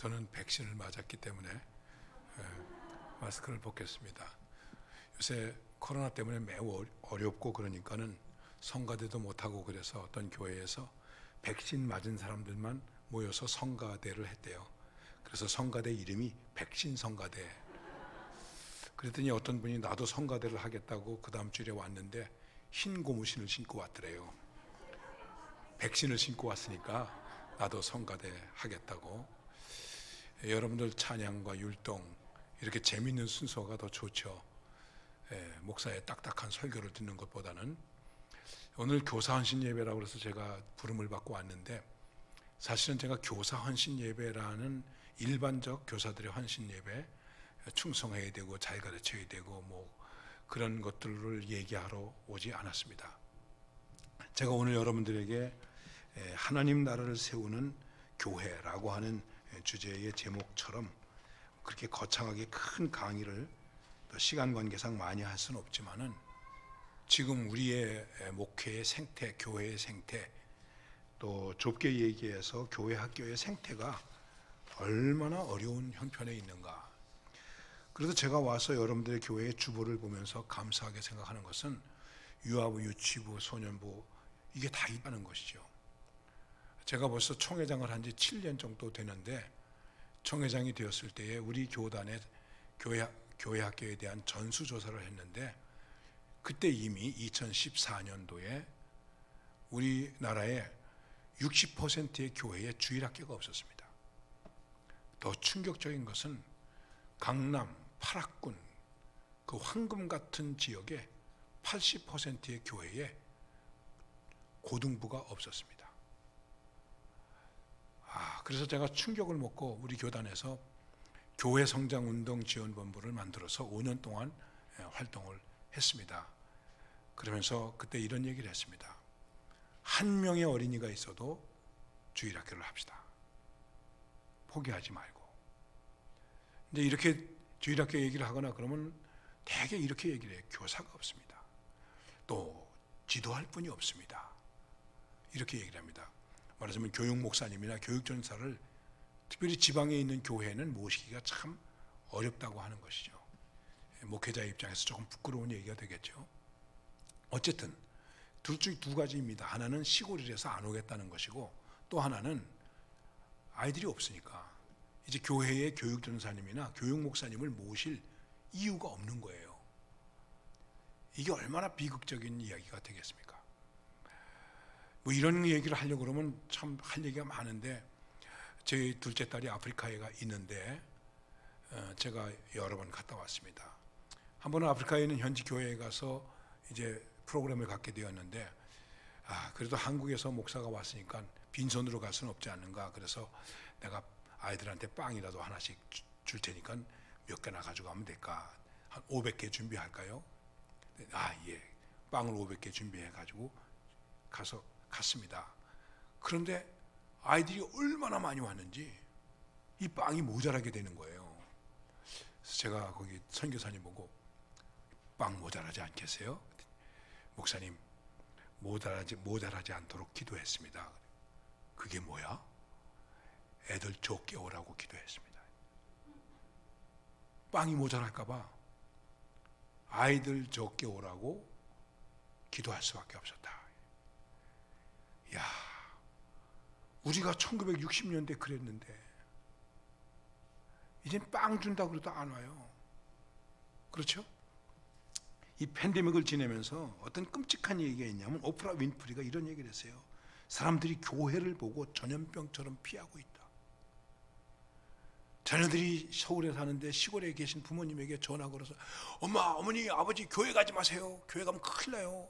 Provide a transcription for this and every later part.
저는 백신을 맞았기 때문에 마스크를 벗겠습니다. 요새 코로나 때문에 매우 어렵고 그러니까는 성가대도 못하고 그래서 어떤 교회에서 백신 맞은 사람들만 모여서 성가대를 했대요. 그래서 성가대 이름이 백신 성가대. 그랬더니 어떤 분이 나도 성가대를 하겠다고 그 다음 주에 왔는데 흰 고무신을 신고 왔더래요. 백신을 신고 왔으니까 나도 성가대 하겠다고. 여러분들 찬양과 율동 이렇게 재밌는 순서가 더 좋죠. 목사의 딱딱한 설교를 듣는 것보다는. 오늘 교사 헌신 예배라고 해서 제가 부름을 받고 왔는데, 사실은 제가 교사 헌신 예배라는 일반적 교사들의 헌신 예배, 충성해야 되고 잘 가르쳐야 되고 뭐 그런 것들을 얘기하러 오지 않았습니다. 제가 오늘 여러분들에게 하나님 나라를 세우는 교회라고 하는 주제의 제목처럼 그렇게 거창하게 큰 강의를 시간 관계상 많이 할 수는 없지만은, 지금 우리의 목회의 생태, 교회의 생태, 또 좁게 얘기해서 교회 학교의 생태가 얼마나 어려운 형편에 있는가. 그래서 제가 와서 여러분들의 교회의 주보를 보면서 감사하게 생각하는 것은 유아부, 유치부, 소년부 이게 다 있다는 것이죠. 제가 벌써 총회장을 한 지 7년 정도 되는데, 총회장이 되었을 때에 우리 교단의 교회 학교에 대한 전수조사를 했는데, 그때 이미 2014년도에 우리나라에 60%의 교회에 주일학교가 없었습니다. 더 충격적인 것은 강남, 파락군, 그 황금 같은 지역에 80%의 교회에 고등부가 없었습니다. 그래서 제가 충격을 먹고 우리 교단에서 교회 성장 운동 지원본부를 만들어서 5년 동안 활동을 했습니다. 그러면서 그때 이런 얘기를 했습니다. 한 명의 어린이가 있어도 주일학교를 합시다. 포기하지 말고. 근데 이렇게 주일학교 얘기를 하거나 그러면 대개 이렇게 얘기를 해요. 교사가 없습니다. 또 지도할 분이 없습니다. 이렇게 얘기를 합니다. 말하자면 교육 목사님이나 교육전사를 특별히 지방에 있는 교회는 모시기가 참 어렵다고 하는 것이죠. 목회자의 입장에서 조금 부끄러운 얘기가 되겠죠. 어쨌든 둘 중 두 가지입니다. 하나는 시골이라서 안 오겠다는 것이고, 또 하나는 아이들이 없으니까 이제 교회의 교육전사님이나 교육 목사님을 모실 이유가 없는 거예요. 이게 얼마나 비극적인 이야기가 되겠습니까? 뭐 이런 얘기를 하려고 그러면 참 할 얘기가 많은데, 제 둘째 딸이 아프리카에 있는데 제가 여러 번 갔다 왔습니다. 한 번은 아프리카에 있는 현지 교회에 가서 이제 프로그램을 갖게 되었는데, 그래도 한국에서 목사가 왔으니까 빈손으로 갈 수는 없지 않는가. 그래서 내가 아이들한테 빵이라도 하나씩 줄 테니까 몇 개나 가져가면 될까? 한 500개 준비할까요? 예. 빵을 500개 준비해 가지고 갔습니다. 그런데 아이들이 얼마나 많이 왔는지 이 빵이 모자라게 되는 거예요. 그래서 제가 거기 선교사님 보고 빵 모자라지 않겠어요? 목사님, 모자라지 않도록 기도했습니다. 그게 뭐야? 애들 적게 오라고 기도했습니다. 빵이 모자랄까봐 아이들 적게 오라고 기도할 수밖에 없었다. 야, 우리가 1960년대 그랬는데 이젠 빵 준다고 그래도 안 와요. 그렇죠? 이 팬데믹을 지내면서 어떤 끔찍한 얘기가 있냐면, 오프라 윈프리가 이런 얘기를 했어요. 사람들이 교회를 보고 전염병처럼 피하고 있다. 자녀들이 서울에 사는데 시골에 계신 부모님에게 전화 걸어서 엄마, 어머니, 아버지 교회 가지 마세요. 교회 가면 큰일 나요.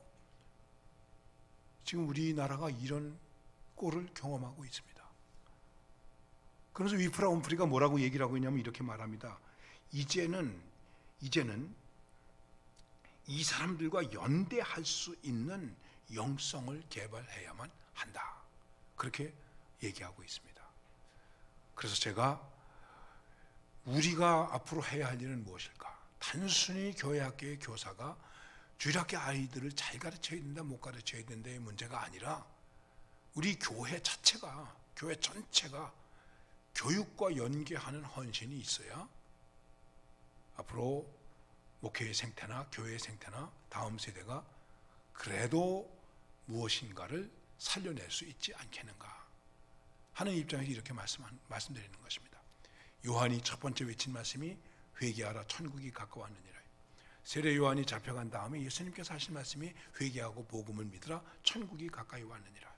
지금 우리나라가 이런 꼴을 경험하고 있습니다. 그래서 위프라 윈프리가 뭐라고 얘기를 하고 있냐면 이렇게 말합니다. 이제는 이 사람들과 연대할 수 있는 영성을 개발해야만 한다. 그렇게 얘기하고 있습니다. 그래서 제가 우리가 앞으로 해야 할 일은 무엇일까? 단순히 교회 학교의 교사가 주일학교 아이들을 잘 가르쳐야 된다, 못 가르쳐야 된다의 문제가 아니라 우리 교회 자체가, 교회 전체가 교육과 연계하는 헌신이 있어야 앞으로 목회의 생태나 교회의 생태나 다음 세대가 그래도 무엇인가를 살려낼 수 있지 않겠는가 하는 입장에서 이렇게 말씀드리는 것입니다. 요한이 첫 번째 외친 말씀이 회개하라 천국이 가까웠느니라. 세례 요한이 잡혀간 다음에 예수님께서 하신 말씀이 회개하고 복음을 믿으라 천국이 가까이 왔느니라.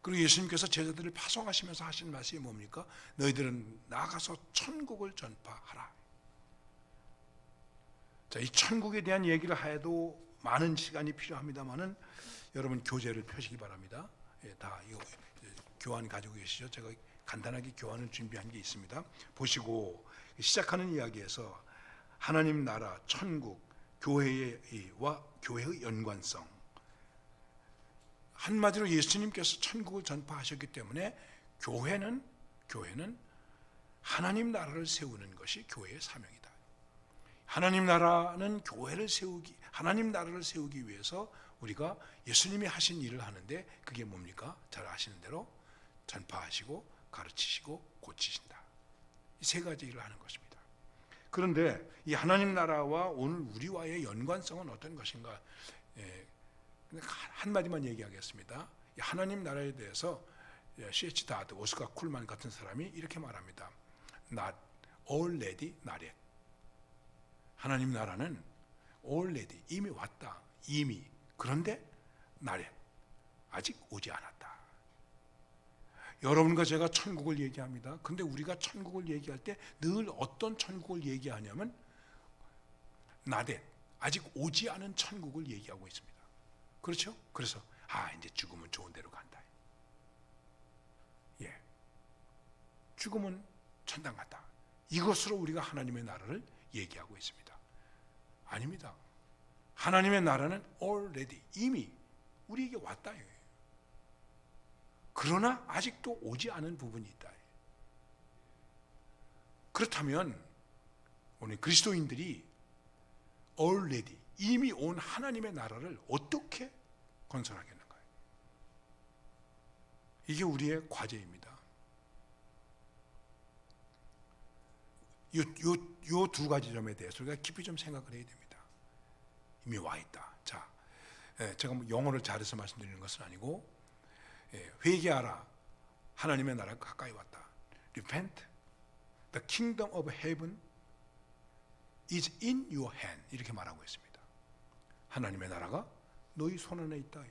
그리고 예수님께서 제자들을 파송하시면서 하신 말씀이 뭡니까? 너희들은 나가서 천국을 전파하라. 자, 이 천국에 대한 얘기를 해도 많은 시간이 필요합니다만은 여러분 교재를 펴시기 바랍니다. 예, 다 이거 교환 가지고 계시죠? 제가 간단하게 교환을 준비한 게 있습니다. 보시고 시작하는 이야기에서 하나님 나라, 천국, 교회와 교회의 연관성. 한마디로 예수님께서 천국을 전파하셨기 때문에 교회는 하나님 나라를 세우는 것이 교회의 사명이다. 하나님 나라는 하나님 나라를 세우기 위해서 우리가 예수님이 하신 일을 하는데 그게 뭡니까? 잘 아시는 대로 전파하시고 가르치시고 고치신다. 이 세 가지 일을 하는 것입니다. 그런데 이 하나님 나라와 오늘 우리와의 연관성은 어떤 것인가? 한마디만 얘기하겠습니다. 이 하나님 나라에 대해서 C.H. 다드, 오스카 쿨만 같은 사람이 이렇게 말합니다. Not already, not yet. 하나님 나라는 already, 이미 왔다. 이미. 그런데 not yet. 아직 오지 않았다. 여러분과 제가 천국을 얘기합니다. 근데 우리가 천국을 얘기할 때 늘 어떤 천국을 얘기하냐면 not yet. 아직 오지 않은 천국을 얘기하고 있습니다. 그렇죠? 그래서 이제 죽으면 좋은 데로 간다. 예, 죽으면 천당 간다. 이것으로 우리가 하나님의 나라를 얘기하고 있습니다. 아닙니다. 하나님의 나라는 already, 이미 우리에게 왔다. 그러나 아직도 오지 않은 부분이 있다. 그렇다면 오늘 그리스도인들이 already, 이미 온 하나님의 나라를 어떻게 건설하겠는가요? 이게 우리의 과제입니다. 이 두 가지 점에 대해서 우리가 깊이 좀 생각을 해야 됩니다. 이미 와 있다. 자, 제가 영어를 잘해서 말씀드리는 것은 아니고, 회개하라. 하나님의 나라가 가까이 왔다. Repent. The kingdom of heaven is in your hand. 이렇게 말하고 있습니다. 하나님의 나라가 너희 손 안에 있다.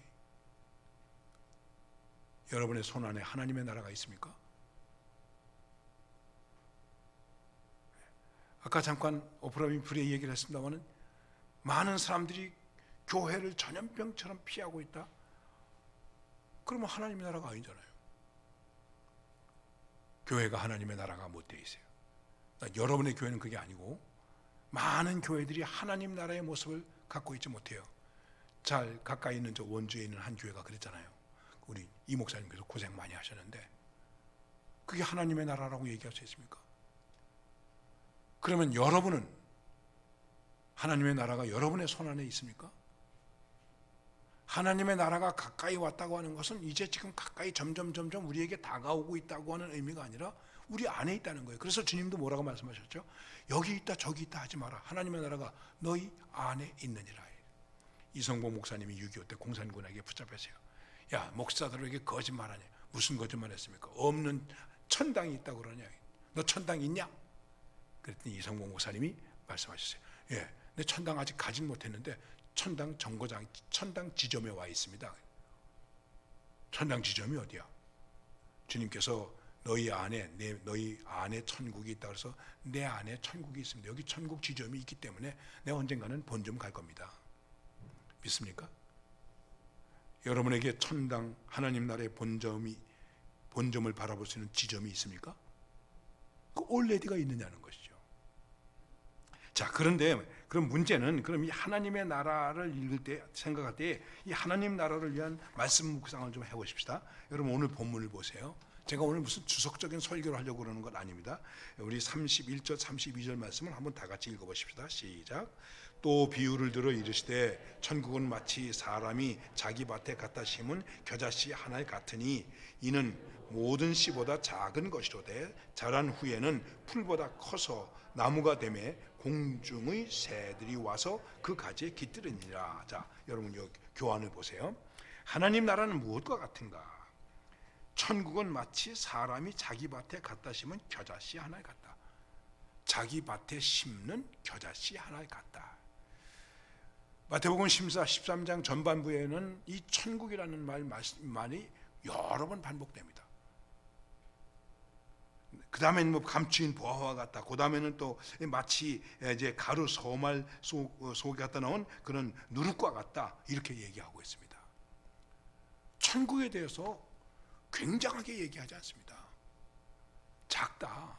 여러분의 손 안에 하나님의 나라가 있습니까? 아까 잠깐 오프라 윈프리의 얘기를 했습니다만 많은 사람들이 교회를 전염병처럼 피하고 있다. 그러면 하나님의 나라가 아니잖아요. 교회가 하나님의 나라가 못 되어 있어요. 여러분의 교회는 그게 아니고 많은 교회들이 하나님 나라의 모습을 갖고 있지 못해요. 잘 가까이 있는 저 원주에 있는 한 교회가 그랬잖아요. 우리 이 목사님께서 고생 많이 하셨는데 그게 하나님의 나라라고 얘기할 수 있습니까? 그러면 여러분은 하나님의 나라가 여러분의 손 안에 있습니까? 하나님의 나라가 가까이 왔다고 하는 것은 이제 지금 가까이 점점 우리에게 다가오고 있다고 하는 의미가 아니라 우리 안에 있다는 거예요. 그래서 주님도 뭐라고 말씀하셨죠? 여기 있다 저기 있다 하지 마라. 하나님의 나라가 너희 안에 있느니라. 이성봉 목사님이 6.25 때 공산군에게 붙잡혔어요. 야, 목사들에게 거짓말하냐. 무슨 거짓말 했습니까? 없는 천당이 있다고 그러냐. 너 천당 있냐? 그랬더니 이성봉 목사님이 말씀하셨어요. 예, 내 천당 아직 가진 못했는데 천당 정거장, 천당 지점에 와 있습니다. 천당 지점이 어디야? 주님께서 너희 안에 천국이 있다 그래서 내 안에 천국이 있습니다. 여기 천국 지점이 있기 때문에 내가 언젠가는 본점 갈 겁니다. 믿습니까? 여러분에게 천당 하나님 나라의 본점을 바라볼 수 있는 지점이 있습니까? 그 올레디가 있느냐는 것이죠. 자, 그런데 그럼 문제는 그럼 이 하나님의 나라를 읽을 때 생각할 때 이 하나님 나라를 위한 말씀 묵상을 좀 해보십시다. 여러분 오늘 본문을 보세요. 제가 오늘 무슨 주석적인 설교를 하려고 그러는 건 아닙니다. 우리 31절 32절 말씀을 한번 다 같이 읽어보십시다. 시작. 또 비유를 들어 이르시되 천국은 마치 사람이 자기 밭에 갖다 심은 겨자씨 하나 같으니 이는 모든 씨보다 작은 것이로되 자란 후에는 풀보다 커서 나무가 되매 공중의 새들이 와서 그 가지에 깃들으니라. 자, 여러분 이 교환을 보세요. 하나님 나라는 무엇과 같은가? 천국은 마치 사람이 자기 밭에 갖다 심은 겨자씨 하나 같다. 자기 밭에 심는 겨자씨 하나 같다. 마태복음 13장 전반부에는 이 천국이라는 말이 여러 번 반복됩니다. 그 다음에는 뭐 감추인 보화와 같다. 그 다음에는 또 마치 이제 가루 소말 속에 갖다 넣은 그런 누룩과 같다. 이렇게 얘기하고 있습니다. 천국에 대해서 굉장하게 얘기하지 않습니다. 작다.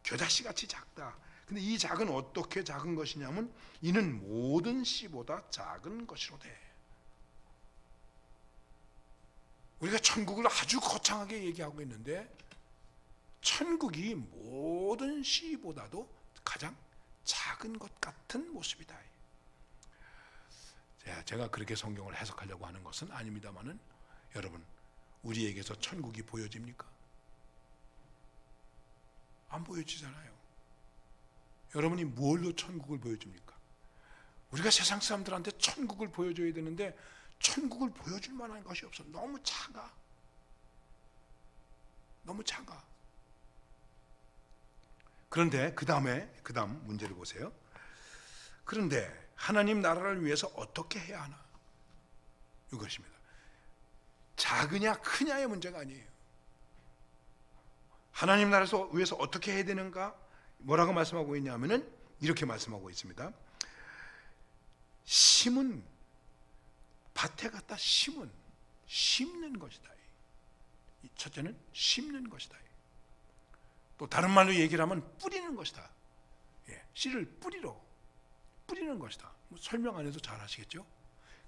겨자씨 같이 작다. 근데 이 작은 어떻게 작은 것이냐면 이는 모든 씨보다 작은 것이로되. 우리가 천국을 아주 거창하게 얘기하고 있는데 천국이 모든 씨보다도 가장 작은 것 같은 모습이다. 제가 그렇게 성경을 해석하려고 하는 것은 아닙니다만은 여러분, 우리에게서 천국이 보여집니까? 안 보여지잖아요. 여러분이 뭘로 천국을 보여줍니까? 우리가 세상 사람들한테 천국을 보여줘야 되는데 천국을 보여줄 만한 것이 없어. 너무 작아. 너무 작아. 그런데 그 다음 문제를 보세요. 그런데 하나님 나라를 위해서 어떻게 해야 하나? 이것입니다. 작으냐 크냐의 문제가 아니에요. 하나님 나라를 위해서 어떻게 해야 되는가? 뭐라고 말씀하고 있냐면은 이렇게 말씀하고 있습니다. 심은 밭에 갖다 심는 것이다. 첫째는 심는 것이다. 또 다른 말로 얘기를 하면 뿌리는 것이다. 씨를 뿌리는 것이다. 뭐 설명 안 해도 잘 아시겠죠?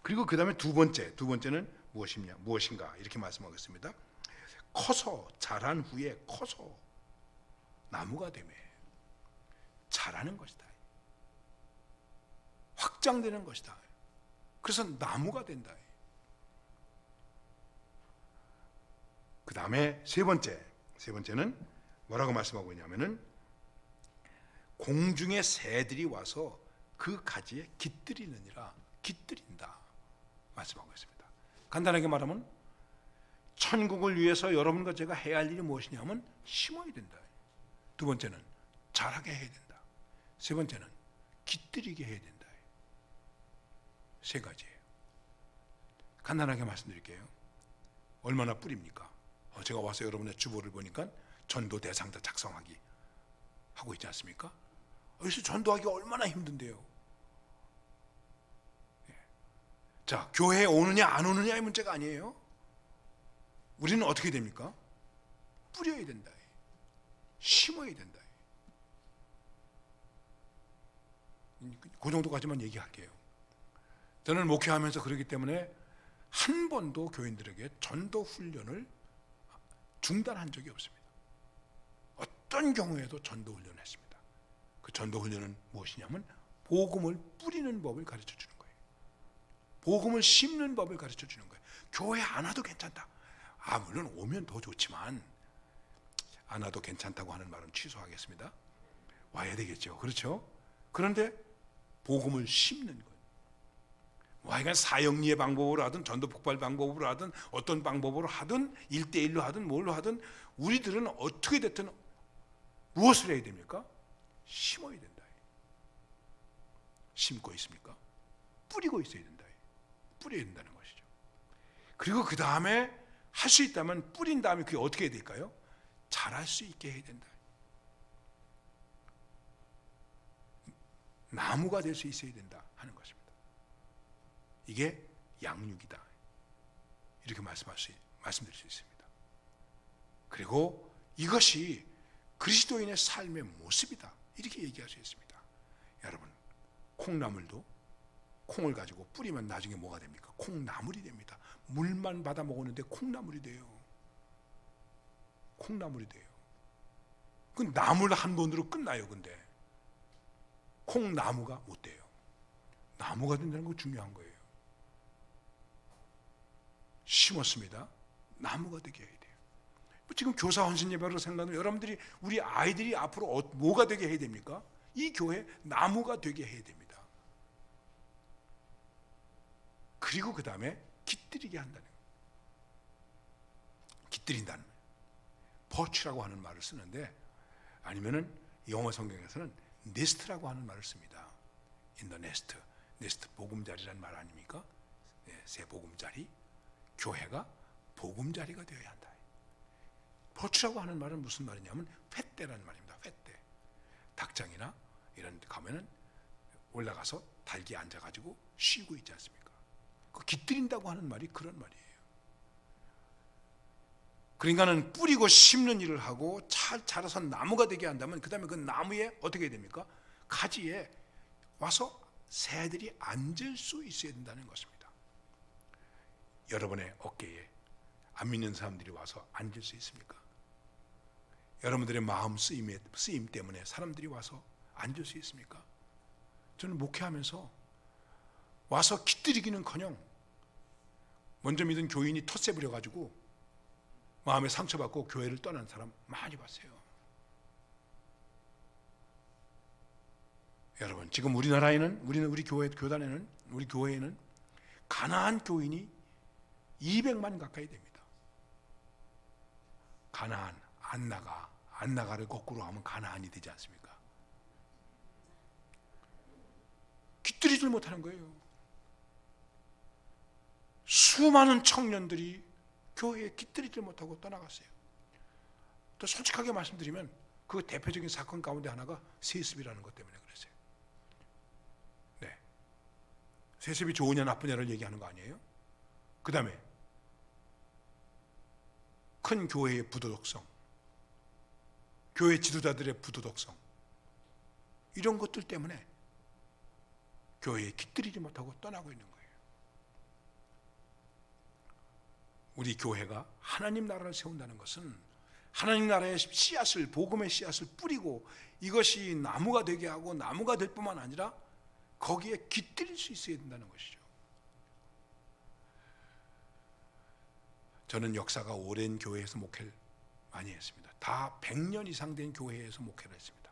그리고 그 다음에 두 번째는 무엇인가 이렇게 말씀하겠습니다. 커서 자란 후에 커서 나무가 되며 자라는 것이다. 확장되는 것이다. 그래서 나무가 된다. 그 다음에 세 번째는 뭐라고 말씀하고 있냐면은 공중의 새들이 와서 그 가지에 깃들이느니라. 깃들인다 말씀하고 있습니다. 간단하게 말하면 천국을 위해서 여러분과 제가 해야 할 일이 무엇이냐면 심어야 된다. 두 번째는 자라게 해야 된다. 세 번째는 깃들이게 해야 된다. 세 가지예요. 간단하게 말씀드릴게요. 얼마나 뿌립니까? 제가 와서 여러분의 주보를 보니까 전도 대상자 작성하기 하고 있지 않습니까? 여기서 전도하기가 얼마나 힘든데요. 자, 교회에 오느냐 안 오느냐의 문제가 아니에요. 우리는 어떻게 됩니까? 뿌려야 된다. 심어야 된다. 그 정도까지만 얘기할게요. 저는 목회하면서 그러기 때문에 한 번도 교인들에게 전도 훈련을 중단한 적이 없습니다. 어떤 경우에도 전도 훈련을 했습니다. 그 전도 훈련은 무엇이냐면 복음을 뿌리는 법을 가르쳐 주는 거예요. 복음을 심는 법을 가르쳐 주는 거예요. 교회 안 와도 괜찮다. 물론 오면 더 좋지만 안 와도 괜찮다고 하는 말은 취소하겠습니다. 와야 되겠죠. 그렇죠? 그런데 복음을 심는 거예요. 하여간 사형리의 방법으로 하든 전도 폭발 방법으로 하든 어떤 방법으로 하든 1대1로 하든 뭘로 하든 우리들은 어떻게 됐든 무엇을 해야 됩니까? 심어야 된다. 심고 있습니까? 뿌리고 있어야 된다. 뿌려야 된다는 것이죠. 그리고 그 다음에 할 수 있다면 뿌린 다음에 그게 어떻게 해야 될까요? 자랄 수 있게 해야 된다. 나무가 될 수 있어야 된다 하는 것입니다. 이게 양육이다. 이렇게 말씀드릴 수 있습니다. 그리고 이것이 그리스도인의 삶의 모습이다. 이렇게 얘기할 수 있습니다. 여러분, 콩나물도 콩을 가지고 뿌리면 나중에 뭐가 됩니까? 콩나물이 됩니다. 물만 받아 먹었는데 콩나물이 돼요. 콩나물이 돼요. 그 나물 한 번으로 끝나요. 근데 콩나무가 못 돼요. 나무가 된다는 거 중요한 거예요. 심었습니다. 나무가 되게 해야 돼요. 지금 교사 헌신 예배로 생각하면 여러분들이 우리 아이들이 앞으로 뭐가 되게 해야 됩니까? 이 교회 나무가 되게 해야 됩니다. 그리고 그 다음에 깃들이게 한다는 거예요. 깃들인다는 거예요. 퍼치라고 하는 말을 쓰는데, 아니면은 영어 성경에서는 네스트라고 하는 말을 씁니다. In the nest. 네스트 보금자리라는 말 아닙니까? 네, 새 보금자리. 교회가 보금자리가 되어야 한다. 퍼치라고 하는 말은 무슨 말이냐면 횃대라는 말입니다. 횃대. 닭장이나 이런 데 가면은 올라가서 달기에 앉아가지고 쉬고 있지 않습니까? 그 깃들인다고 하는 말이 그런 말이에요. 그러니까는 뿌리고 심는 일을 하고 잘 자라서 나무가 되게 한다면 그 다음에 그 나무에 어떻게 해야 됩니까? 가지에 와서 새들이 앉을 수 있어야 된다는 것입니다. 여러분의 어깨에 안 믿는 사람들이 와서 앉을 수 있습니까? 여러분들의 마음 쓰임 때문에 사람들이 와서 앉을 수 있습니까? 저는 목회하면서 와서 깃들이기는커녕 먼저 믿은 교인이 텃세 부려가지고 마음에 상처받고 교회를 떠난 사람 많이 봤어요. 여러분, 지금 우리나라에는, 우리 교단에는, 우리 교회에는 가나안 교인이 200만 가까이 됩니다. 가나안, 안나가를 거꾸로 하면 가나안이 되지 않습니까? 깃들이질 못하는 거예요. 수많은 청년들이 교회에 깃들이질 못하고 떠나갔어요. 또 솔직하게 말씀드리면 그 대표적인 사건 가운데 하나가 세습이라는 것 때문에 그랬어요. 네, 세습이 좋으냐 나쁘냐를 얘기하는 거 아니에요? 그 다음에 큰 교회의 부도덕성, 교회 지도자들의 부도덕성, 이런 것들 때문에 교회에 깃들이지 못하고 떠나고 있는 거예요. 우리 교회가 하나님 나라를 세운다는 것은 하나님 나라의 씨앗을, 복음의 씨앗을 뿌리고 이것이 나무가 되게 하고 나무가 될 뿐만 아니라 거기에 깃들일 수 있어야 된다는 것이죠. 저는 역사가 오랜 교회에서 목회를 많이 했습니다. 다 100년 이상 된 교회에서 목회를 했습니다.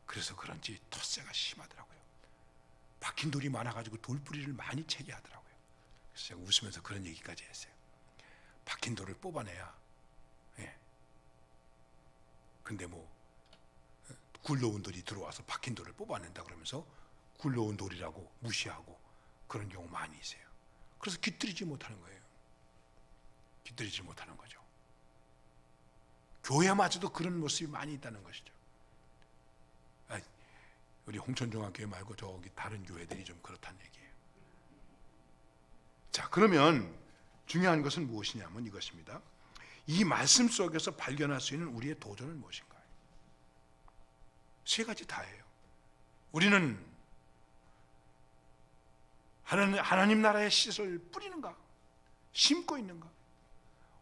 그래서 그런지 텃세가 심하더라고요. 박힌 돌이 많아가지고 돌뿌리를 많이 채게 하더라고요. 그래서 제가 웃으면서 그런 얘기까지 했어요. 박힌 돌을 뽑아내야, 예. 근데 뭐 굴러온 돌이 들어와서 박힌 돌을 뽑아낸다 그러면서 굴러온 돌이라고 무시하고 그런 경우 많이 있어요. 그래서 깃들이지 못하는 거예요. 깃들이지 못하는 거죠. 교회마저도 그런 모습이 많이 있다는 것이죠. 우리 홍천중앙교회 말고 저기 다른 교회들이 좀 그렇다는 얘기예요. 자, 그러면 중요한 것은 무엇이냐면 이것입니다. 이 말씀 속에서 발견할 수 있는 우리의 도전은 무엇인가요? 세 가지 다예요. 우리는 하나님 나라의 씨를 뿌리는가? 심고 있는가?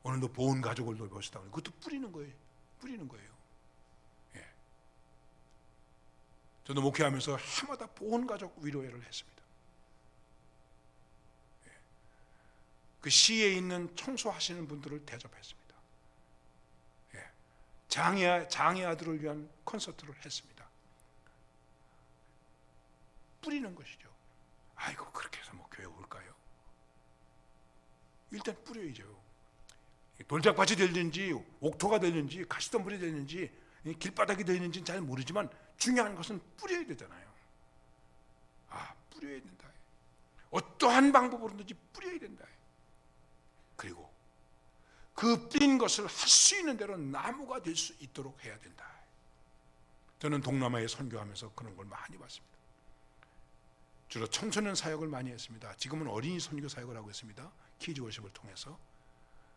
오늘도 보온 가족을 돌보시다. 그것도 뿌리는 거예요. 뿌리는 거예요. 예. 저도 목회하면서 해마다 보온 가족 위로회를 했습니다. 그 시에 있는 청소하시는 분들을 대접했습니다. 예. 장애 아들을 위한 콘서트를 했습니다. 뿌리는 것이죠. 아이고 그렇게 해서 뭐 교회 올까요? 일단 뿌려야죠. 돌짝밭이 되는지 옥토가 되는지 가시덤불이 되는지 길바닥이 되는지는 잘 모르지만 중요한 것은 뿌려야 되잖아요. 뿌려야 된다. 어떠한 방법으로든지 뿌려야 된다. 그리고 그 뿌린 것을 할 수 있는 대로 나무가 될 수 있도록 해야 된다. 저는 동남아에 선교하면서 그런 걸 많이 봤습니다. 주로 청소년 사역을 많이 했습니다. 지금은 어린이 선교 사역을 하고 있습니다. 키즈 워십을 통해서.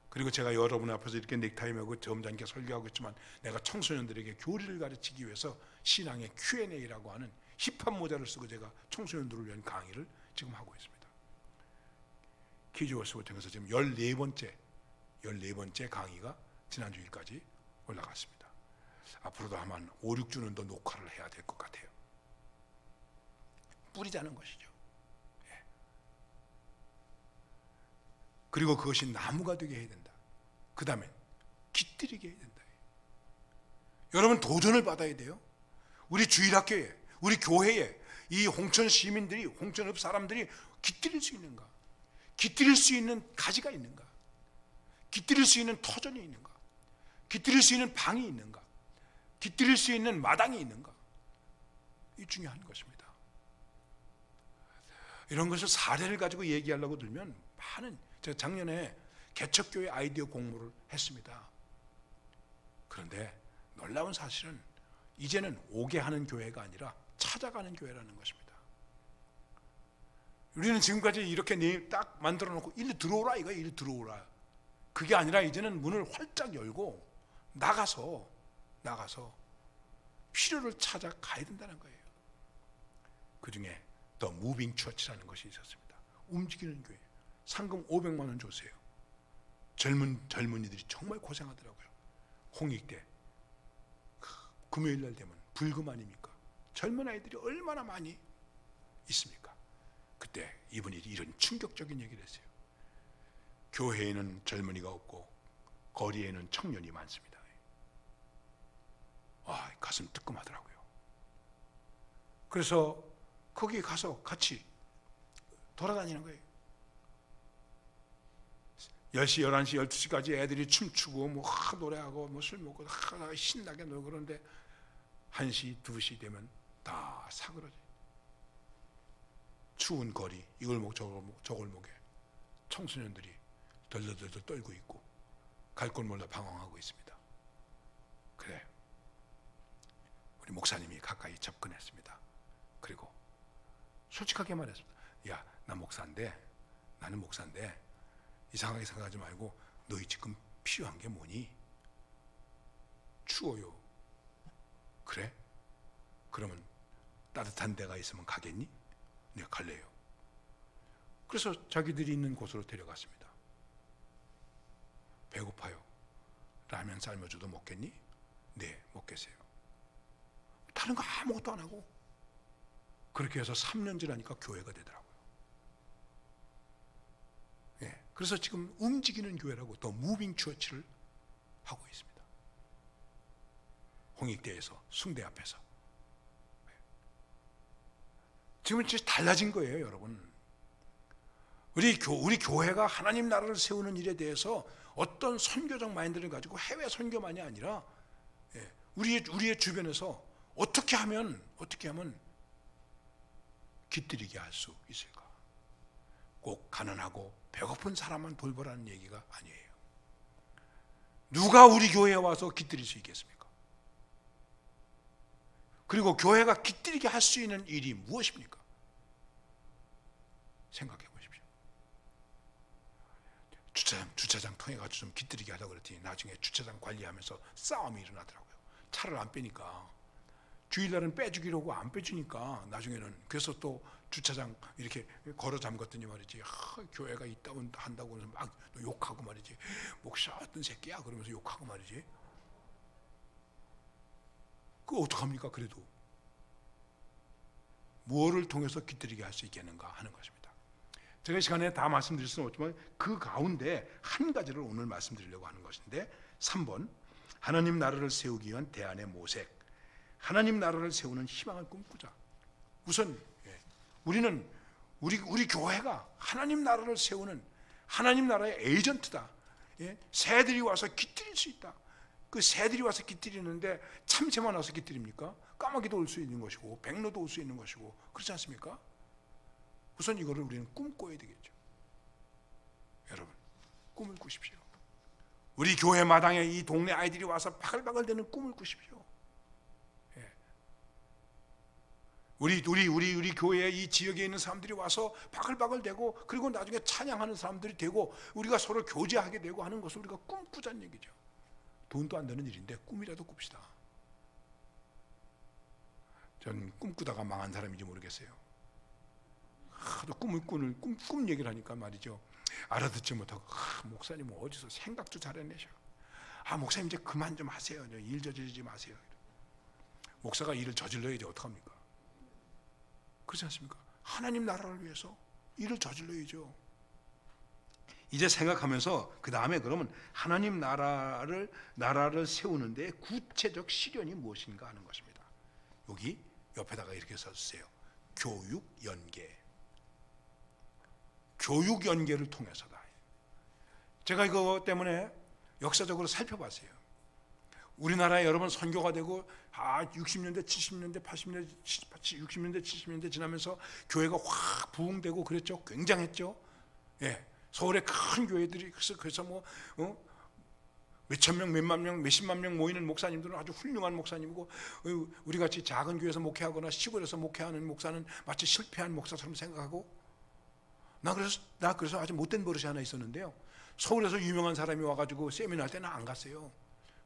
그리고 제가 여러분 앞에서 이렇게 넥타이 메고 점잖게 설교하고 있지만 내가 청소년들에게 교리를 가르치기 위해서 신앙의 Q&A라고 하는 힙합 모자를 쓰고 제가 청소년들을 위한 강의를 지금 하고 있습니다. 키즈 워십을 통해서 지금 14번째 강의가 지난주일까지 올라갔습니다. 앞으로도 아마 5, 6주는 더 녹화를 해야 될 것 같아요. 뿌리자는 것이죠. 그리고 그것이 나무가 되게 해야 된다. 그 다음에 깃들이게 해야 된다. 여러분 도전을 받아야 돼요. 우리 주일학교에, 우리 교회에 이 홍천 시민들이, 홍천읍 사람들이 깃들일 수 있는가? 깃들일 수 있는 가지가 있는가? 깃들일 수 있는 터전이 있는가? 깃들일 수 있는 방이 있는가? 깃들일 수 있는 마당이 있는가? 이 중요한 것입니다. 이런 것을 사례를 가지고 얘기하려고 들면 많은, 제가 작년에 개척교회 아이디어 공모를 했습니다. 그런데 놀라운 사실은 이제는 오게 하는 교회가 아니라 찾아가는 교회라는 것입니다. 우리는 지금까지 이렇게 딱 만들어 놓고 이리 들어오라 이거야. 이리 들어오라. 그게 아니라 이제는 문을 활짝 열고 나가서 필요를 찾아가야 된다는 거예요. 그 중에 더 무빙 처치라는 것이 있었습니다. 움직이는 교회. 상금 500만 원 줬어요. 젊은이들이 정말 고생하더라고요. 홍익 때 금요일 날 되면 불금 아닙니까? 젊은 아이들이 얼마나 많이 있습니까? 그때 이분이 이런 충격적인 얘기를 했어요. 교회에는 젊은이가 없고 거리에는 청년이 많습니다. 와, 가슴 뜨끔하더라고요. 그래서 거기 가서 같이 돌아다니는 거예요. 10시, 11시, 12시까지 애들이 춤추고 뭐 노래하고 뭐 술 먹고 신나게 놀고 그러는데 1시, 2시 되면 다 사그러져요. 추운 거리, 이 골목 저 골목에 청소년들이 덜덜덜 떨고 있고 갈 곳 몰라 방황하고 있습니다. 그래, 우리 목사님이 가까이 접근했습니다. 그리고 솔직하게 말했습니다. 야, 나는 목사인데 이상하게 생각하지 말고 너희 지금 필요한 게 뭐니? 추워요. 그래? 그러면 따뜻한 데가 있으면 가겠니? 내가 갈래요. 그래서 자기들이 있는 곳으로 데려갔습니다. 배고파요. 라면 삶아줘도 먹겠니? 네, 먹겠어요. 다른 거 아무것도 안 하고 그렇게 해서 3년 지나니까 교회가 되더라고요. 예, 그래서 지금 움직이는 교회라고 더 무빙 처치를 하고 있습니다. 홍익대에서, 숭대 앞에서. 지금은 진짜 달라진 거예요, 여러분. 우리 교회가 하나님 나라를 세우는 일에 대해서 어떤 선교적 마인드를 가지고 해외 선교만이 아니라 우리의 주변에서 어떻게 하면 깃들이게 할 수 있을까? 꼭 가난하고 배고픈 사람만 돌보라는 얘기가 아니에요. 누가 우리 교회에 와서 깃들일 수 있겠습니까? 그리고 교회가 깃들이게 할 수 있는 일이 무엇입니까? 생각해 보십시오. 주차장 통해 가지고 좀 깃들이게 하려고 그랬더니 나중에 주차장 관리하면서 싸움이 일어나더라고요. 차를 안 빼니까, 주일날은 빼주기로 하고 안 빼주니까 나중에는, 그래서 또 주차장 이렇게 걸어 잠갔더니 말이지, 교회가 있다고 한다고 해서 막 욕하고 말이지, 목사 어떤 새끼야 그러면서 욕하고 말이지. 그거 어떡합니까? 그래도 무엇을 통해서 깃들이게 할 수 있겠는가 하는 것입니다. 제가 시간에 다 말씀드릴 수는 없지만 그 가운데 한 가지를 오늘 말씀드리려고 하는 것인데, 3번 하나님 나라를 세우기 위한 대안의 모색. 하나님 나라를 세우는 희망을 꿈꾸자. 우선 우리는 우리 교회가 하나님 나라를 세우는 하나님 나라의 에이전트다. 새들이 와서 깃들일 수 있다. 그 새들이 와서 깃들이는데 참새만 와서 깃들입니까? 까마귀도 올 수 있는 것이고 백로도 올 수 있는 것이고 그렇지 않습니까? 우선 이거를 우리는 꿈꿔야 되겠죠. 여러분, 꿈을 꾸십시오. 우리 교회 마당에 이 동네 아이들이 와서 바글바글대는 꿈을 꾸십시오. 우리 교회에 이 지역에 있는 사람들이 와서 바글바글대고, 그리고 나중에 찬양하는 사람들이 되고, 우리가 서로 교제하게 되고 하는 것을 우리가 꿈꾸자는 얘기죠. 돈도 안 되는 일인데 꿈이라도 꿉시다. 전 꿈꾸다가 망한 사람인지 모르겠어요. 하도 꿈 얘기를 하니까 말이죠, 알아듣지 못하고, 목사님 어디서 생각도 잘해내셔. 목사님 이제 그만 좀 하세요. 일 저지르지 마세요. 목사가 일을 저질러야지 어떡합니까? 그렇지 않습니까? 하나님 나라를 위해서 일을 저질러야죠. 이제 생각하면서 그 다음에 그러면 하나님 나라를 세우는데 구체적 실현이 무엇인가 하는 것입니다. 여기 옆에다가 이렇게 써주세요. 교육 연계. 교육 연계를 통해서다. 제가 이거 때문에 역사적으로 살펴봤어요. 우리나라에 여러분 선교가 되고 60년대, 70년대, 80년대, 60년대, 70년대 지나면서 교회가 확 부흥되고 그랬죠. 굉장했죠. 예. 서울에 큰 교회들이 그래서 뭐 몇천 명, 몇만 명, 몇십만 명 모이는 목사님들은 아주 훌륭한 목사님이고, 우리 같이 작은 교회에서 목회하거나 시골에서 목회하는 목사는 마치 실패한 목사처럼 생각하고, 나 그래서 아주 못된 버릇이 하나 있었는데요. 서울에서 유명한 사람이 와가지고 세미나 할 때는 안 갔어요.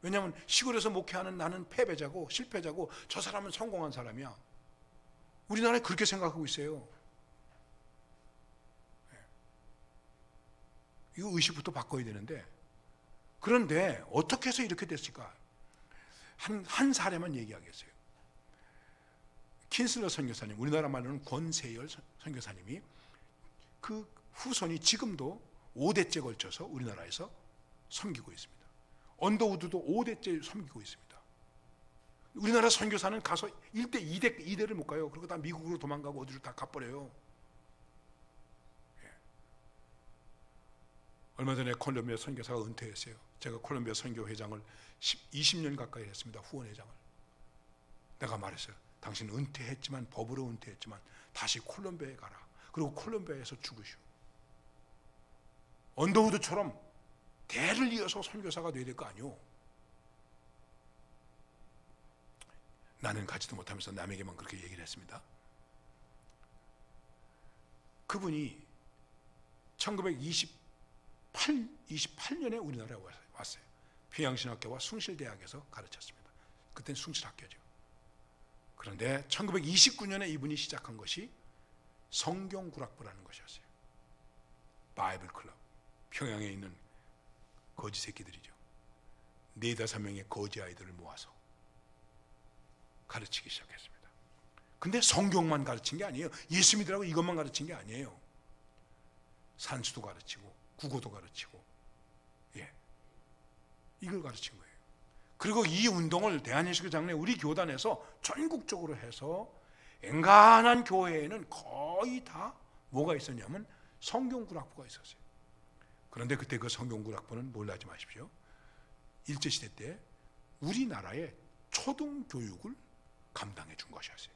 왜냐하면 시골에서 목회하는 나는 패배자고 실패자고 저 사람은 성공한 사람이야. 우리나라에 그렇게 생각하고 있어요. 이거 의식부터 바꿔야 되는데, 그런데 어떻게 해서 이렇게 됐을까? 한 사례만 얘기하겠어요. 킨슬러 선교사님, 우리나라 말로는 권세열 선교사님이 그 후손이 지금도 5대째 걸쳐서 우리나라에서 섬기고 있습니다. 언더우드도 5대째 섬기고 있습니다. 우리나라 선교사는 가서 1대, 2대를 못 가요. 그리고 다 미국으로 도망가고 어디로 다 가버려요. 얼마 전에 콜롬비아 선교사가 은퇴했어요. 제가 콜롬비아 선교회장을 20년 가까이 했습니다. 후원회장을. 내가 말했어요. 당신 은퇴했지만, 법으로 은퇴했지만 다시 콜롬비아에 가라. 그리고 콜롬비아에서 죽으시오. 언더우드처럼 대를 이어서 선교사가 돼야 될 거 아니오. 나는 가지도 못하면서 남에게만 그렇게 얘기를 했습니다. 그분이 1928년에 우리나라에 왔어요. 평양신학교와 숭실대학에서 가르쳤습니다. 그때는 숭실학교죠. 그런데 1929년에 이분이 시작한 것이 성경구락부라는 것이었어요. 바이블 클럽. 평양에 있는 거지 새끼들이죠. 4-5명의 거지 아이들을 모아서 가르치기 시작했습니다. 근데 성경만 가르친 게 아니에요. 예수 믿으라고 이것만 가르친 게 아니에요. 산수도 가르치고 국어도 가르치고, 이걸 가르친 거예요. 그리고 이 운동을 대한예수교장로회 우리 교단에서 전국적으로 해서 엔간한 교회에는 거의 다 뭐가 있었냐면 성경구락부가 있었어요. 그런데 그때 그 성경구락부는 놀라지 마십시오. 일제시대 때 우리나라의 초등교육을 감당해 준 것이었어요.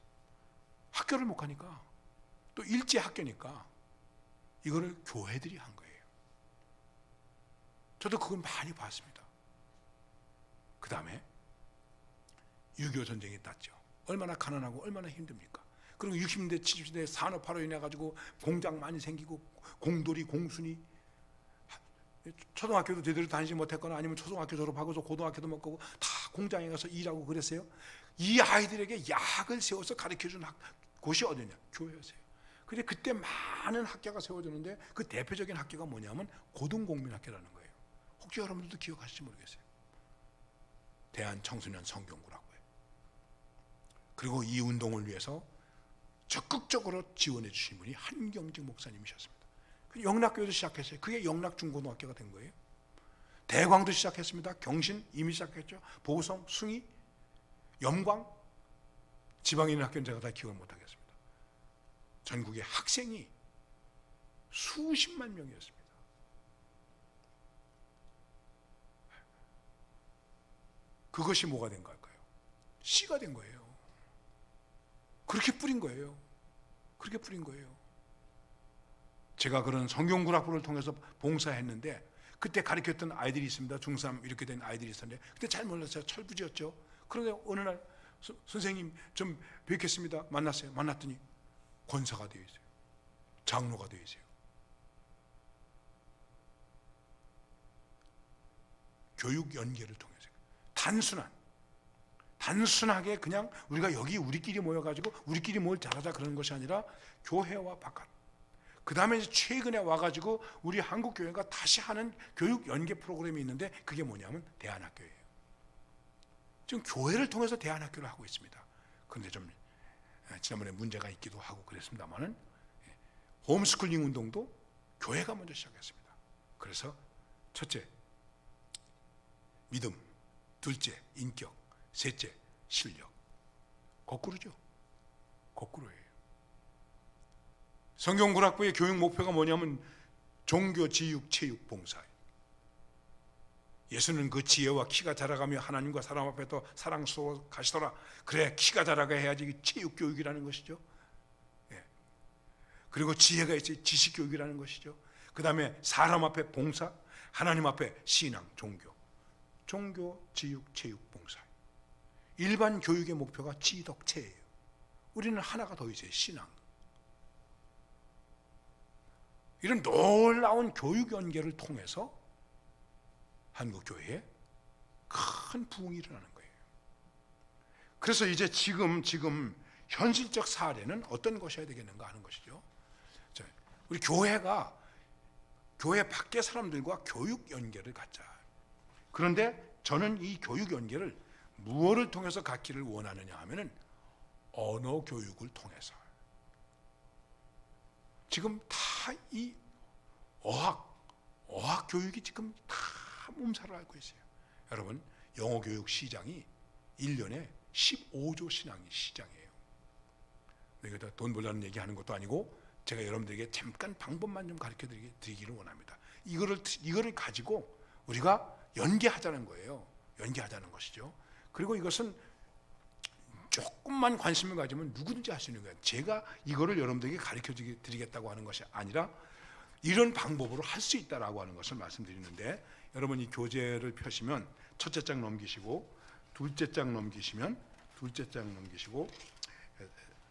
학교를 못 가니까, 또 일제학교니까 이거를 교회들이 한 거예요. 저도 그걸 많이 봤습니다. 그 다음에 6.25 전쟁이 났죠. 얼마나 가난하고 얼마나 힘듭니까? 그리고 60년대 70년대 산업화로 인해 가지고 공장 많이 생기고 공돌이 공순이, 초등학교도 제대로 다니지 못했거나 아니면 초등학교 졸업하고서 고등학교도 못 가고 다 공장에 가서 일하고 그랬어요. 이 아이들에게 약을 세워서 가르쳐준 곳이 어디냐? 교회였어요. 근데 그때 많은 학교가 세워졌는데 그 대표적인 학교가 뭐냐면 고등공민학교라는 거예요. 혹시 여러분들도 기억하실지 모르겠어요. 대한청소년 성경구락부예요. 그리고 이 운동을 위해서 적극적으로 지원해 주신 분이 한경직 목사님이셨습니다. 영락교도 시작했어요. 그게 영락중고등학교가 된 거예요. 대광도 시작했습니다. 경신 이미 시작했죠. 보성, 숭이, 염광, 지방에 있는 학교는 제가 다 기억을 못하겠습니다. 전국의 학생이 수십만 명이었습니다. 그것이 뭐가 된 걸까요? 씨가 된 거예요. 그렇게 뿌린 거예요. 그렇게 뿌린 거예요. 제가 그런 성경구락부를 통해서 봉사했는데 그때 가르쳤던 아이들이 있습니다. 중3 이렇게 된 아이들이 있었는데 그때 잘 몰랐어요. 철부지였죠. 그런데 어느 날 선생님 좀 뵙겠습니다. 만났어요. 만났더니 권사가 되어 있어요. 장로가 되어 있어요. 교육 연계를 통해서 단순하게 그냥 우리가 여기 우리끼리 모여가지고 우리끼리 뭘 잘하자 그러는 것이 아니라 교회와 바깥, 그 다음에 최근에 와가지고 우리 한국교회가 다시 하는 교육 연계 프로그램이 있는데 그게 뭐냐면 대안학교예요. 지금 교회를 통해서 대안학교를 하고 있습니다. 그런데 좀 지난번에 문제가 있기도 하고 그랬습니다만은 홈스쿨링 운동도 교회가 먼저 시작했습니다. 그래서 첫째, 믿음. 둘째, 인격. 셋째, 실력. 거꾸로죠. 거꾸로예요. 성경구락부의 교육 목표가 뭐냐면 종교, 지육, 체육, 봉사예요. 예수는 그 지혜와 키가 자라가며 하나님과 사람 앞에 더 사랑스러워 가시더라. 그래, 키가 자라가 해야지 체육 교육이라는 것이죠. 예. 그리고 지혜가 있어야 지식 교육이라는 것이죠. 그 다음에 사람 앞에 봉사, 하나님 앞에 신앙, 종교. 종교, 지육, 체육, 봉사. 일반 교육의 목표가 지덕체예요. 우리는 하나가 더 있어요. 신앙. 이런 놀라운 교육 연계를 통해서 한국 교회에 큰 부흥이 일어나는 거예요. 그래서 이제 지금 현실적 사례는 어떤 것이어야 되겠는가 하는 것이죠. 우리 교회가 교회 밖의 사람들과 교육 연계를 갖자. 그런데 저는 이 교육 연계를 무엇을 통해서 갖기를 원하느냐 하면은 언어 교육을 통해서. 지금 다 이 어학 교육이 지금 다 몸살을 앓고 있어요. 여러분, 영어 교육 시장이 1년에 15조 시장이에요. 여기다 돈 벌려는 얘기하는 것도 아니고 제가 여러분들에게 잠깐 방법만 좀 가르쳐 드리기를 원합니다. 이거를 가지고 우리가 연계하자는 거예요. 연계하자는 것이죠. 그리고 이것은 조금만 관심을 가지면 누구든지 할 수 있는 거예요. 제가 이거를 여러분들에게 가르쳐 드리겠다고 하는 것이 아니라 이런 방법으로 할 수 있다라고 하는 것을 말씀드리는데, 여러분 이 교재를 펴시면 첫째 장 넘기시고 둘째 장 넘기시고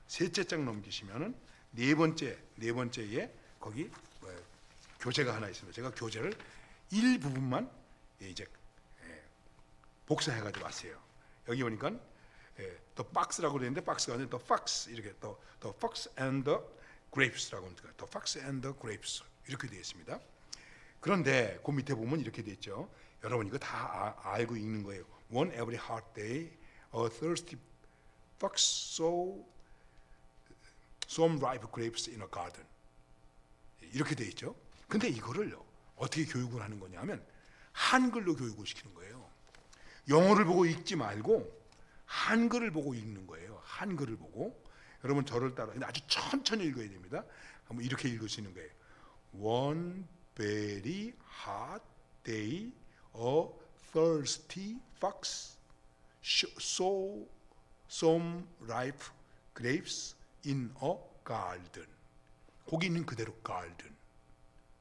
셋째 장 넘기시면은 네 번째에 거기 교재가 하나 있습니다. 제가 교재를 일부분만 이제 복사해 가지고 왔어요. 여기 보니까 The Fox라고 되어 있는데 박스가 아니라 The Fox, 이렇게 The Fox and the Grapes라고 합니다. The Fox and the Grapes 이렇게 되어 있습니다. 그런데 그 밑에 보면 이렇게 되어 있죠. 여러분 이거 다 알고 읽는 거예요. One every hot day, a thirsty fox saw some ripe grapes in a garden. 이렇게 되어 있죠. 근데 이거를 어떻게 교육을 하는 거냐면 한글로 교육을 시키는 거예요. 영어를 보고 읽지 말고 한글을 보고 읽는 거예요. 한글을 보고. 여러분 저를 따라 아주 천천히 읽어야 됩니다. 한번 이렇게 읽을 수 있는 거예요. One very hot day, a thirsty fox saw some ripe grapes in a garden. 거기 있는 그대로 garden.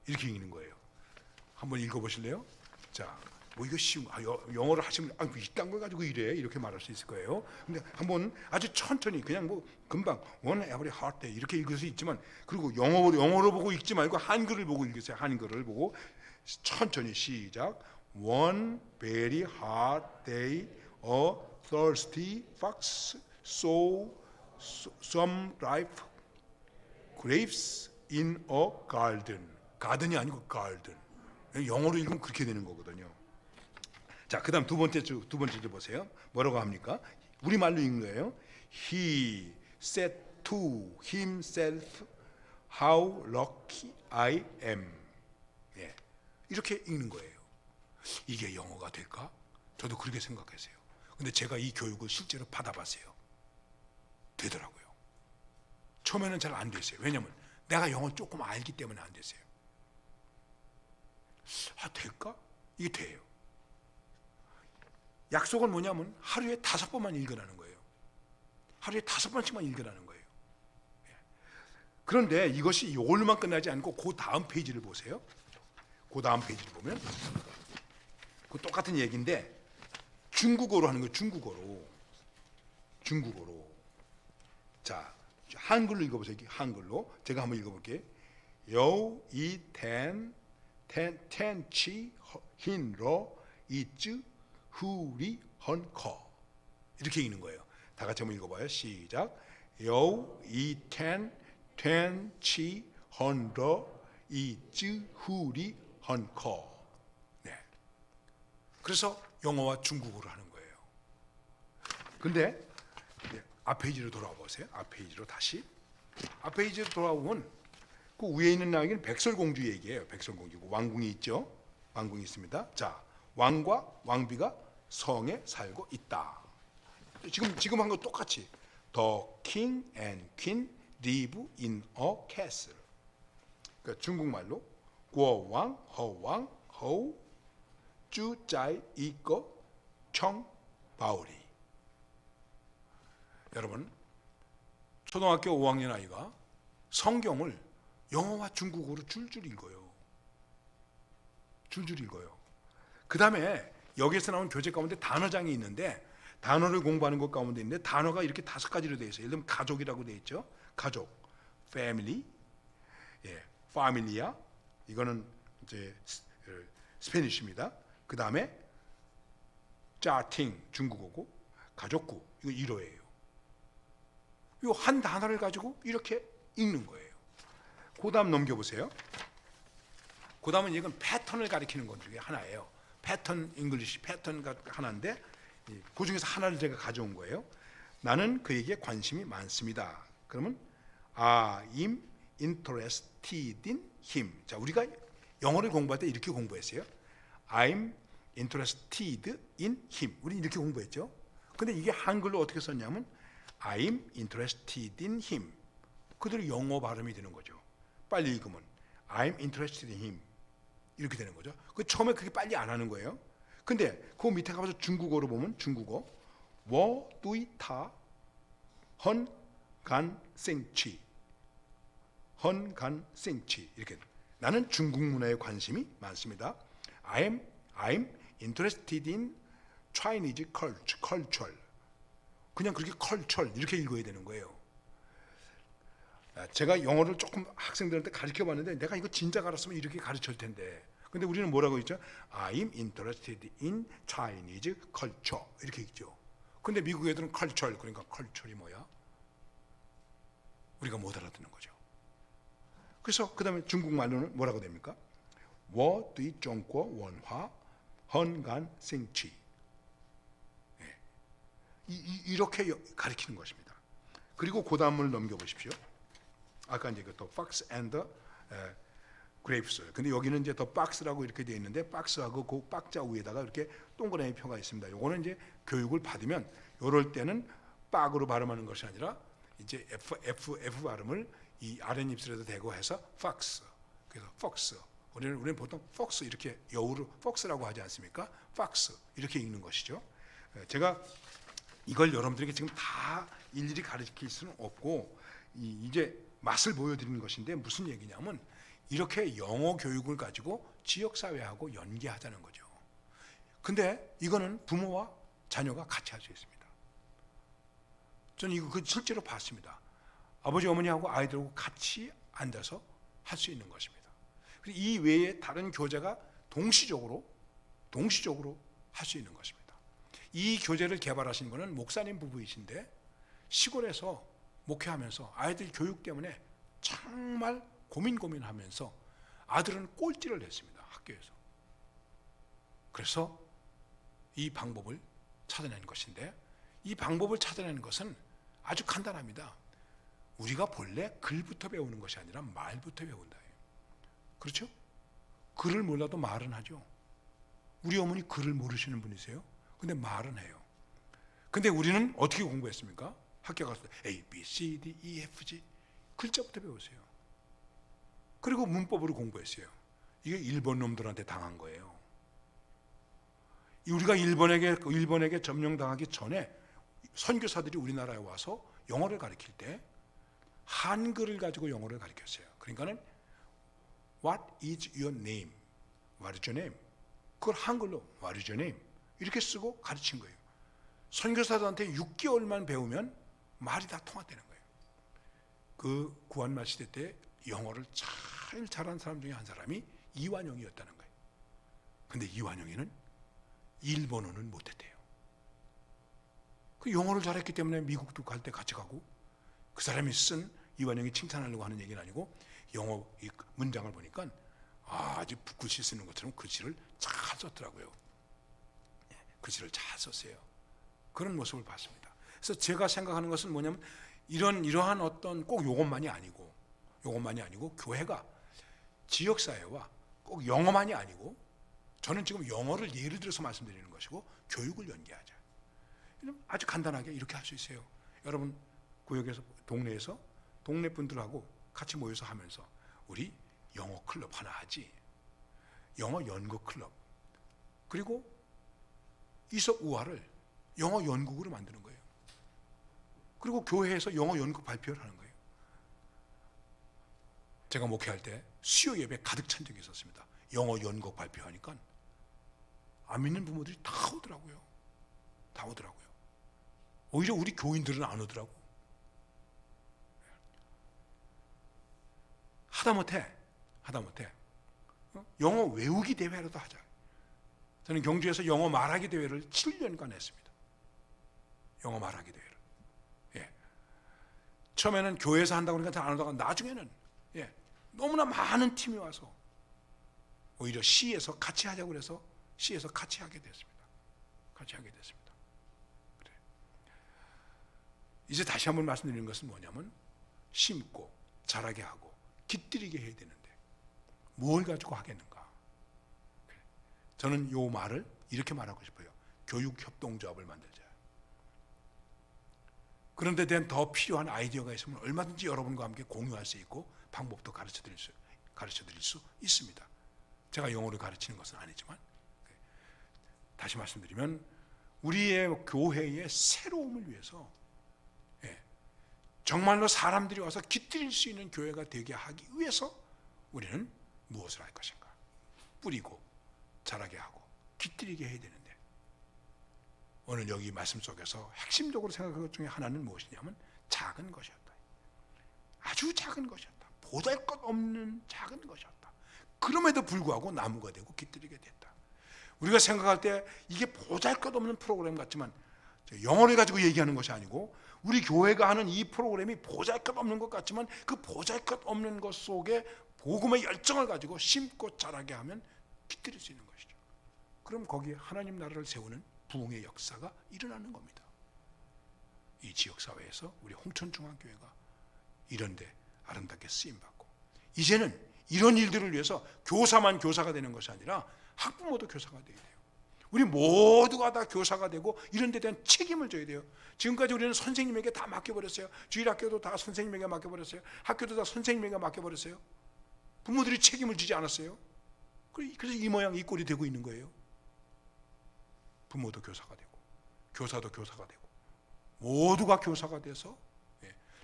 이렇게 읽는 거예요. 한번 읽어보실래요? 자, 뭐 이거 쉬운, 영어를 하시면 이딴 걸 가지고 이래 이렇게 말할 수 있을 거예요. 근데 한번 아주 천천히 그냥 뭐 금방 one every hot day 이렇게 읽을 수 있지만, 그리고 영어로 보고 읽지 말고 한글을 보고 읽으세요. 한글을 보고 천천히 시작. One very hot day, a thirsty fox saw some ripe grapes in a garden. 가든이 아니고 garden. 영어로 읽으면 그렇게 되는 거거든요. 자, 그다음 두 번째 줄 보세요. 뭐라고 합니까? 우리 말로 읽는 거예요. He said to himself, how lucky I am. 예, 이렇게 읽는 거예요. 이게 영어가 될까? 저도 그렇게 생각했어요. 근데 제가 이 교육을 실제로 받아봤어요. 되더라고요. 처음에는 잘 안 됐어요. 왜냐면 내가 영어 조금 알기 때문에 안 됐어요. 될까? 이게 돼요. 약속은 뭐냐면 하루에 5번만 읽으라는 거예요. 하루에 5번씩만 읽으라는 거예요. 그런데 이것이 이걸로만 끝나지 않고 그 다음 페이지를 보세요. 그 다음 페이지를 보면 그 똑같은 얘기인데 중국어로 하는 거예요. 중국어로. 자, 한글로 읽어보세요. 한글로 제가 한번 읽어볼게요. 요, 이, 텐, 치, 흰, 러, 이쯔, 후리, 헌, 커. 이렇게 읽는 거예요. 다 같이 한번 읽어봐요. 시작. 요, 이, 텐, 치, 헌, 러, 이쯔, 후리, 헌, 커. 네. 그래서 영어와 중국어로 하는 거예요. 근데 앞 페이지로 돌아와 보세요. 앞 페이지로 다시. 앞 페이지로 돌아오면 그 위에 있는 이야기는 백설공주 얘기예요. 백설공주. 왕궁이 있죠. 왕궁이 있습니다. 자, 왕과 왕비가 성에 살고 있다. 지금 한 거 똑같이 The king and queen live in a castle. 그러니까 중국말로 국왕, 허왕, 허우, 주자이 이거 청바오리. 여러분, 초등학교 5학년 아이가 성경을 영어와 중국어로 줄줄 읽어요. 줄줄 읽어요. 그 다음에 여기에서 나온 교재 가운데 단어장이 있는데 단어를 공부하는 것 가운데 있는데 단어가 이렇게 5가지로 되어 있어요. 예를 들면 가족이라고 되어 있죠. 가족, family, familia, 이거는 이제 스페니쉬입니다. 그 다음에 짜팅, 중국어고, 가족구, 이거 일어예요. 이 한 단어를 가지고 이렇게 읽는 거예요. 그 다음 넘겨보세요. 그 다음은 이건 패턴을 가리키는 것 중에 하나예요. 패턴 잉글리시 패턴가 하나인데 그 중에서 하나를 제가 가져온 거예요. 나는 그에게 관심이 많습니다. 그러면 I'm interested in him. 자, 우리가 영어를 공부할 때 이렇게 공부했어요. I'm interested in him. 우리 이렇게 공부했죠. 근데 이게 한글로 어떻게 썼냐면 I'm interested in him. 그대로 영어 발음이 되는 거죠. 빨리 읽으면 I'm interested in him. 이렇게 되는 거죠. 그 처음에 그게 빨리 안 하는 거예요. 근데 그 밑에 가서 중국어로 보면 중국어 워 뚜이 타 헌간 생치 헌간 생치 이렇게 나는 중국 문화에 관심이 많습니다. I'm interested in Chinese culture. 그냥 그렇게 culture 이렇게 읽어야 되는 거예요. 제가 영어를 조금 학생들한테 가르쳐 봤는데 내가 이거 진작 알았으면 이렇게 가르칠 텐데. 근데 우리는 뭐라고 했죠? I'm interested in Chinese culture 이렇게 읽죠. 근데 미국 애들은 culture 그러니까 culture이 뭐야? 우리가 못 알아듣는 거죠. 그래서 그 다음에 중국말로는 뭐라고 됩니까? 워 뚜이 정고 원화 헌간 생치 이렇게 가리키는 것입니다. 그리고 그 다음을 넘겨보십시오. 아까 이제 또 fox and grapes. 근데 여기는 이제 더 박스라고 이렇게 되어 있는데 박스하고 그 박자 위에다가 이렇게 동그라미 표가 있습니다. 요거는 이제 교육을 받으면 요럴 때는 빡으로 발음하는 것이 아니라 이제 F 발음을 이 아랫입술에도 대고 해서 fox. 그래서 fox. 우리는 보통 fox 이렇게 여우로 fox라고 하지 않습니까? fox 이렇게 읽는 것이죠. 제가 이걸 여러분들에게 지금 다 일일이 가르칠 수는 없고 이제 맛을 보여드리는 것인데 무슨 얘기냐면 이렇게 영어 교육을 가지고 지역사회하고 연계하자는 거죠. 근데 이거는 부모와 자녀가 같이 할 수 있습니다. 저는 이거 실제로 봤습니다. 아버지 어머니하고 아이들하고 같이 앉아서 할 수 있는 것입니다. 이 외에 다른 교재가 동시적으로 할 수 있는 것입니다. 이 교재를 개발하신 분은 목사님 부부이신데 시골에서 목회하면서 아이들 교육 때문에 정말 고민하면서 아들은 꼴찌를 했습니다. 학교에서. 그래서 이 방법을 찾아낸 것인데 이 방법을 찾아내는 것은 아주 간단합니다. 우리가 본래 글부터 배우는 것이 아니라 말부터 배운다. 그렇죠? 글을 몰라도 말은 하죠. 우리 어머니 글을 모르시는 분이세요? 근데 말은 해요. 근데 우리는 어떻게 공부했습니까? 학교 가서 A, B, C, D, E, F, G 글자부터 배우세요. 그리고 문법으로 공부했어요. 이게 일본 놈들한테 당한 거예요. 우리가 일본에게 점령당하기 전에 선교사들이 우리나라에 와서 영어를 가르칠 때 한글을 가지고 영어를 가르쳤어요. 그러니까는 What is your name? What is your name? 그걸 한글로 What is your name? 이렇게 쓰고 가르친 거예요. 선교사들한테 6개월만 배우면 말이 다 통한다는 거예요. 그 구한말 시대 때 영어를 제일 잘한 사람 중에 한 사람이 이완용이었다는 거예요. 근데 이완용이는 일본어는 못했대요. 그 영어를 잘했기 때문에 미국도 갈 때 같이 가고 그 사람이 쓴 이완용이 칭찬하려고 하는 얘기는 아니고 영어 이 문장을 보니까 아주 붓글씨 쓰는 것처럼 글씨를 잘 썼더라고요. 글씨를 잘 썼어요. 그런 모습을 봤습니다. 그래서 제가 생각하는 것은 뭐냐면 이러한 어떤 꼭 이것만이 아니고 이것만이 아니고 교회가 지역사회와 꼭 영어만이 아니고, 저는 지금 영어를 예를 들어서 말씀드리는 것이고 교육을 연계하자. 아주 간단하게 이렇게 할 수 있어요. 여러분 구역에서, 동네에서 동네 분들하고 같이 모여서 하면서 우리 영어 클럽 하나 하지, 영어 연구 클럽, 그리고 이석우화를 영어 연극으로 만드는 거예요. 그리고 교회에서 영어 연극 발표를 하는 거예요. 제가 목회할 때 수요 예배 가득 찬 적이 있었습니다. 영어 연극 발표하니까 안 믿는 부모들이 다 오더라고요. 다 오더라고요. 오히려 우리 교인들은 안 오더라고. 하다못해 영어 외우기 대회라도 하자. 저는 경주에서 영어 말하기 대회를 7년간 했습니다. 영어 말하기 대회를. 예. 처음에는 교회에서 한다고 그러니까 잘 안 하다가 나중에는 너무나 많은 팀이 와서 오히려 시에서 같이 하자고 그래서 시에서 같이 하게 됐습니다. 같이 하게 됐습니다. 그래. 이제 다시 한번 말씀드리는 것은 뭐냐면, 심고 자라게 하고 깃들이게 해야 되는데 뭘 가지고 하겠는가. 그래. 저는 이 말을 이렇게 말하고 싶어요. 교육협동조합을 만들자. 그런데 대한 더 필요한 아이디어가 있으면 얼마든지 여러분과 함께 공유할 수 있고 방법도 가르쳐 드릴 수 있습니다. 제가 영어를 가르치는 것은 아니지만, 다시 말씀드리면 우리의 교회의 새로움을 위해서 정말로 사람들이 와서 깃들일 수 있는 교회가 되게 하기 위해서 우리는 무엇을 할 것인가. 뿌리고 자라게 하고 깃들이게 해야 되는데, 오늘 여기 말씀 속에서 핵심적으로 생각한 것 중에 하나는 무엇이냐면 작은 것이었다. 아주 작은 것이었다. 보잘것없는 작은 것이었다. 그럼에도 불구하고 나무가 되고 깃들이게 됐다. 우리가 생각할 때 이게 보잘것없는 프로그램 같지만, 영어를 가지고 얘기하는 것이 아니고 우리 교회가 하는 이 프로그램이 보잘것없는 것 같지만 그 보잘것없는 것 속에 복음의 열정을 가지고 심고 자라게 하면 깃들일 수 있는 것이죠. 그럼 거기에 하나님 나라를 세우는 부흥의 역사가 일어나는 겁니다. 이 지역사회에서 우리 홍천중앙교회가 이런데 아름답게 쓰임받고, 이제는 이런 일들을 위해서 교사만 교사가 되는 것이 아니라 학부모도 교사가 되어야 돼요. 우리 모두가 다 교사가 되고 이런 데 대한 책임을 져야 돼요. 지금까지 우리는 선생님에게 다 맡겨버렸어요. 주일학교도 다 선생님에게 맡겨버렸어요. 학교도 다 선생님에게 맡겨버렸어요. 부모들이 책임을 지지 않았어요. 그래서 이 모양 이 꼴이 되고 있는 거예요. 부모도 교사가 되고 교사도 교사가 되고 모두가 교사가 돼서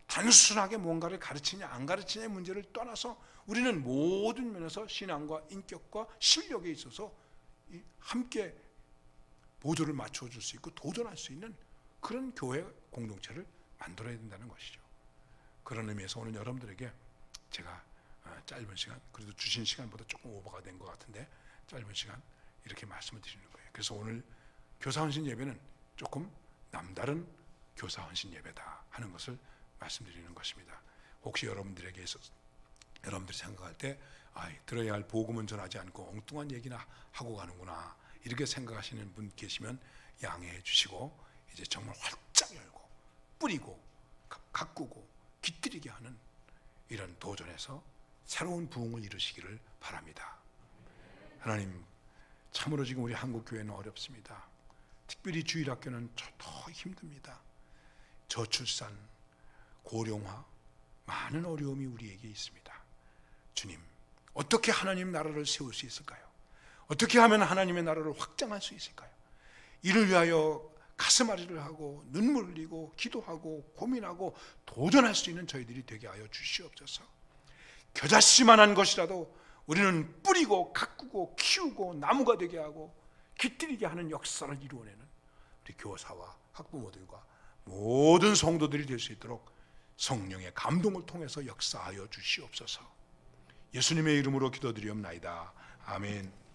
단순하게 뭔가를 가르치냐 안 가르치냐의 문제를 떠나서 우리는 모든 면에서 신앙과 인격과 실력에 있어서 함께 보조를 맞춰줄 수 있고 도전할 수 있는 그런 교회 공동체를 만들어야 된다는 것이죠. 그런 의미에서 오늘 여러분들에게 제가 짧은 시간, 그래도 주신 시간보다 조금 오버가 된 것 같은데 짧은 시간 이렇게 말씀을 드리는 거예요. 그래서 오늘 교사헌신 예배는 조금 남다른 교사헌신 예배다 하는 것을 말씀드리는 것입니다. 혹시 여러분들에게 있어서 여러분들이 생각할 때 들어야 할 복음은 전하지 않고 엉뚱한 얘기나 하고 가는구나 이렇게 생각하시는 분 계시면 양해해 주시고, 이제 정말 활짝 열고 뿌리고 가꾸고 깃들이게 하는 이런 도전에서 새로운 부흥을 이루시기를 바랍니다. 하나님, 참으로 지금 우리 한국교회는 어렵습니다. 특별히 주일학교는 더 힘듭니다. 저출산, 고령화, 많은 어려움이 우리에게 있습니다. 주님, 어떻게 하나님 나라를 세울 수 있을까요? 어떻게 하면 하나님의 나라를 확장할 수 있을까요? 이를 위하여 가슴앓이를 하고 눈물 흘리고 기도하고 고민하고 도전할 수 있는 저희들이 되게 하여 주시옵소서. 겨자씨만한 것이라도 우리는 뿌리고 가꾸고 키우고 나무가 되게 하고 깃들이게 하는 역사를 이루어내는 우리 교사와 학부모들과 모든 성도들이 될 수 있도록 성령의 감동을 통해서 역사하여 주시옵소서. 예수님의 이름으로 기도드리옵나이다. 아멘.